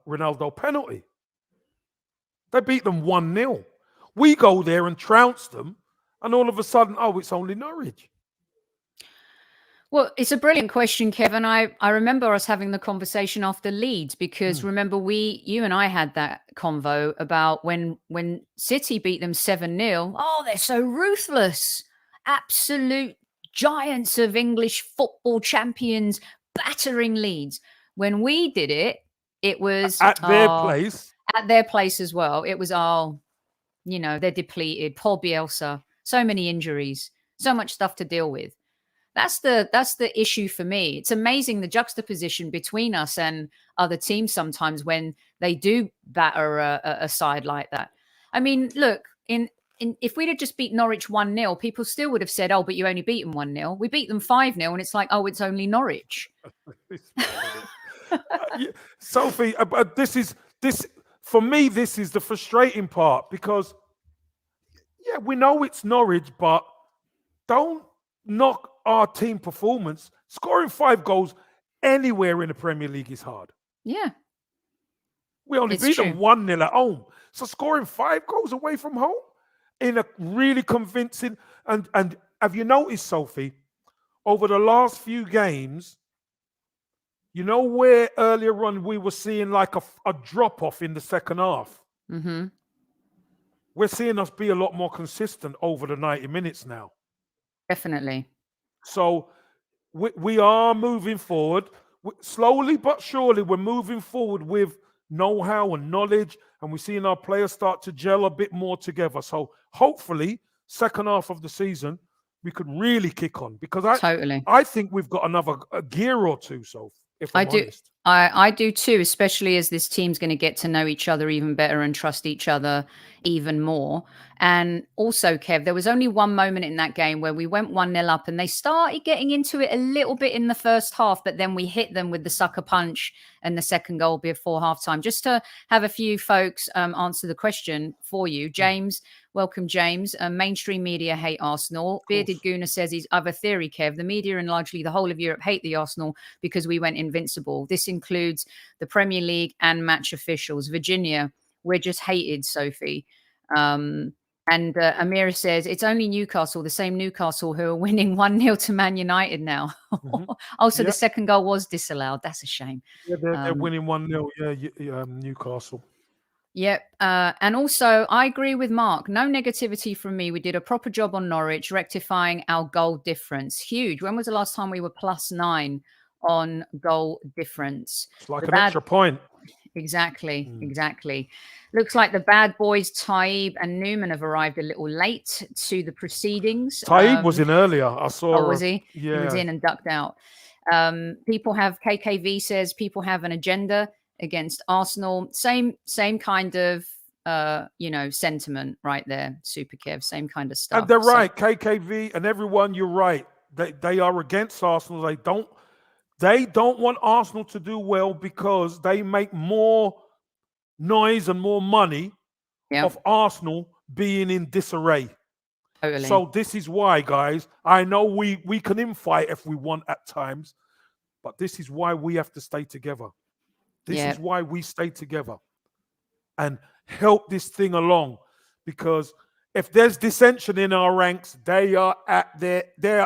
Ronaldo penalty. They beat them 1-0. We go there and trounce them, and all of a sudden, it's only Norwich. Well, it's a brilliant question, Kevin. I remember us having the conversation after Leeds because remember you and I had that convo about when City beat them 7-0. Oh, they're so ruthless. Absolute giants of English football champions battering Leeds. When we did it, it was at their place. At their place as well. It was, they're depleted. Paul Bielsa, so many injuries, so much stuff to deal with. That's the issue for me. It's amazing the juxtaposition between us and other teams sometimes when they do batter a side like that. I mean, look, if we'd have just beat Norwich 1-0, people still would have said, oh, but you only beat them 1-0. We beat them 5-0, and it's like, oh, it's only Norwich. Sophie, this for me, this is the frustrating part because, we know it's Norwich, but don't knock our team performance. Scoring 5 goals anywhere in the Premier League is hard. Yeah. We only beat them 1-0 at home. So scoring 5 goals away from home in a really convincing and have you noticed, Sophie, over the last few games, you know where earlier on we were seeing like a drop-off in the second half? Mm-hmm. We're seeing us be a lot more consistent over the 90 minutes now. Definitely. So we are moving forward. Slowly but surely, we're moving forward with know-how and knowledge, and we're seeing our players start to gel a bit more together. So hopefully, second half of the season, we could really kick on because I think we've got another gear or two, so if I'm honest. I do too, especially as this team's going to get to know each other even better and trust each other even more. And also, Kev, there was only one moment in that game where we went 1-0 up and they started getting into it a little bit in the first half, but then we hit them with the sucker punch and the second goal before halftime. Just to have a few folks answer the question for you. James, welcome, James. Mainstream media hate Arsenal. Bearded Gooner says I have a theory, Kev. The media and largely the whole of Europe hate the Arsenal because we went invincible. This includes the Premier League and match officials. Virginia, we're just hated, Sophie. And Amira says, it's only Newcastle, the same Newcastle who are winning 1-0 to Man United now. Also, the second goal was disallowed. That's a shame. Yeah, they're winning 1-0, Newcastle. Yep. And also, I agree with Mark. No negativity from me. We did a proper job on Norwich, rectifying our goal difference. Huge. When was the last time we were +9 on goal difference? It's like an extra point. Exactly. Looks like the bad boys, Taib and Newman, have arrived a little late to the proceedings. Taib was in earlier. I saw. Oh, was he? Yeah. He was in and ducked out. People have, KKV says, people have an agenda against Arsenal. Same kind of, sentiment right there, Super Kev. Same kind of stuff. And they're right, KKV and everyone. You're right. They are against Arsenal. They don't want Arsenal to do well because they make more noise and more money of Arsenal being in disarray. Totally. So this is why, guys, I know we can infight if we want at times, but this is why we have to stay together. This is why we stay together and help this thing along, because if there's dissension in our ranks, they are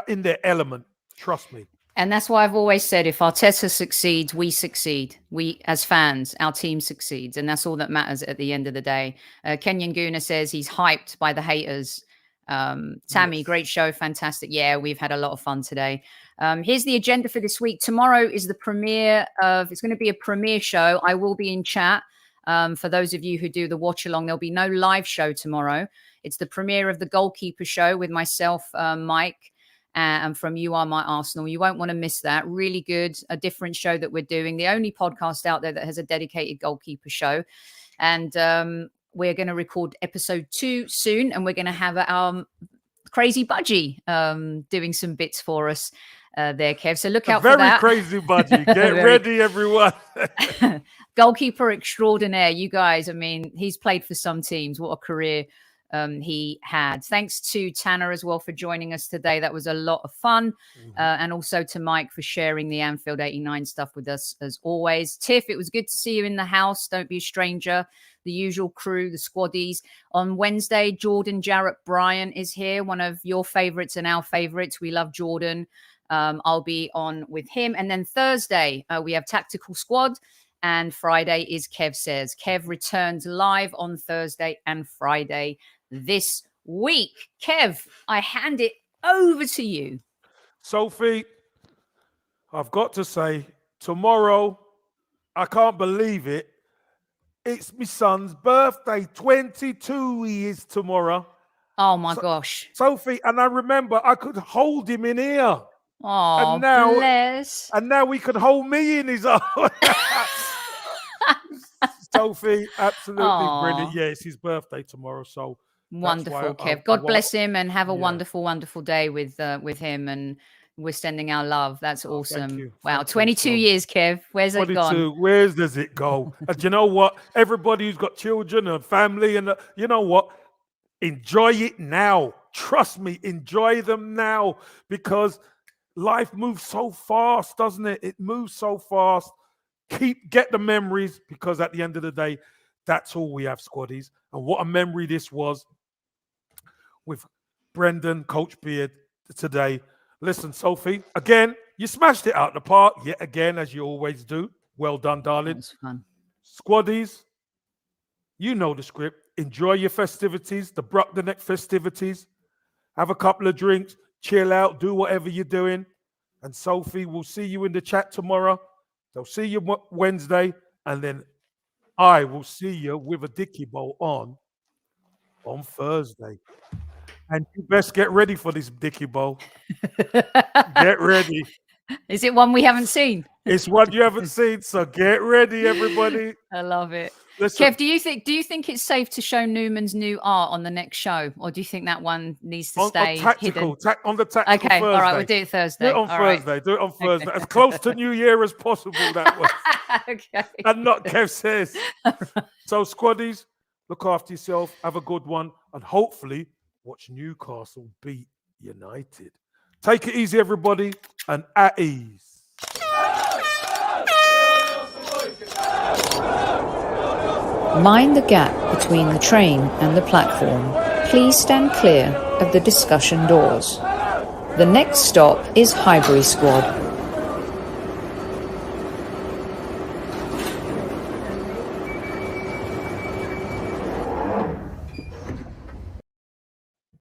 in their element. Trust me. And that's why I've always said, if Arteta succeeds, we succeed. We, as fans, our team succeeds. And that's all that matters at the end of the day. Kenyan Gooner says he's hyped by the haters. Tammy, great show. Fantastic. Yeah, we've had a lot of fun today. Here's the agenda for this week. Tomorrow is the premiere it's going to be a premiere show. I will be in chat. For those of you who do the watch along, there'll be no live show tomorrow. It's the premiere of the Goalkeeper Show with myself, Mike, and from You Are My Arsenal. You won't want to miss that. Really good, a different show that we're doing. The only podcast out there that has a dedicated goalkeeper show. And we're going to record episode 2 soon. And we're going to have our crazy budgie doing some bits for us there, Kev. So look out for that. Very crazy budgie. Get ready, everyone. Goalkeeper extraordinaire. You guys, I mean, he's played for some teams. What a career he had. Thanks to Tanner as well for joining us today. That was a lot of fun. And also to Mike for sharing the Anfield 89 stuff with us as always. Tiff, it was good to see you in the house. Don't be a stranger. The usual crew, the squaddies. On Wednesday, Jordan Jarrett Bryan is here. One of your favorites and our favorites. We love Jordan. I'll be on with him. And then Thursday, we have Tactical Squad. And Friday is Kev Says. Kev returns live on Thursday and Friday this week. Kev, I hand it over to you. Sophie, I've got to say, tomorrow, I can't believe it. It's my son's birthday. 22 he is tomorrow. Oh, my gosh. Sophie, and I remember I could hold him in here. Oh, bless. And now he can hold me in his arms. Sophie, absolutely brilliant. Yeah, it's his birthday tomorrow. So wonderful, Kev. God bless him and have a wonderful, wonderful day with him. And we're sending our love. That's awesome. Wow, 22 years, Kev. Where's it gone? Where does it go? And you know what? Everybody who's got children and family, and you know what? Enjoy it now. Trust me, enjoy them now, because life moves so fast, doesn't it? It moves so fast. Get the memories, because at the end of the day, that's all we have, squaddies. And what a memory this was with Brendan, Coach Beard today. Listen, Sophie, again, you smashed it out the park yet again, as you always do. Well done, darling. That was fun. Squaddies, you know the script. Enjoy your festivities, the Bruckdeneck festivities. Have a couple of drinks, chill out, do whatever you're doing. And Sophie, we'll see you in the chat tomorrow. They'll see you Wednesday, and then I will see you with a Dicky Bowl on Thursday. And you best get ready for this Dicky Bowl. Get ready. Is it one we haven't seen? It's one you haven't seen, so get ready, everybody. I love it. Listen, Kev, do you think it's safe to show Newman's new art on the next show, or do you think that one needs to stay hidden? On the tactical okay, Thursday. all right, we'll do it Thursday. Do it on Thursday. Do it on Thursday. As close to New Year as possible, that was. Okay. And not Kev Says. So, squaddies, look after yourself. Have a good one. And hopefully, watch Newcastle beat United. Take it easy, everybody, and at ease. Mind the gap between the train and the platform. Please stand clear of the discussion doors. The next stop is Highbury Squad.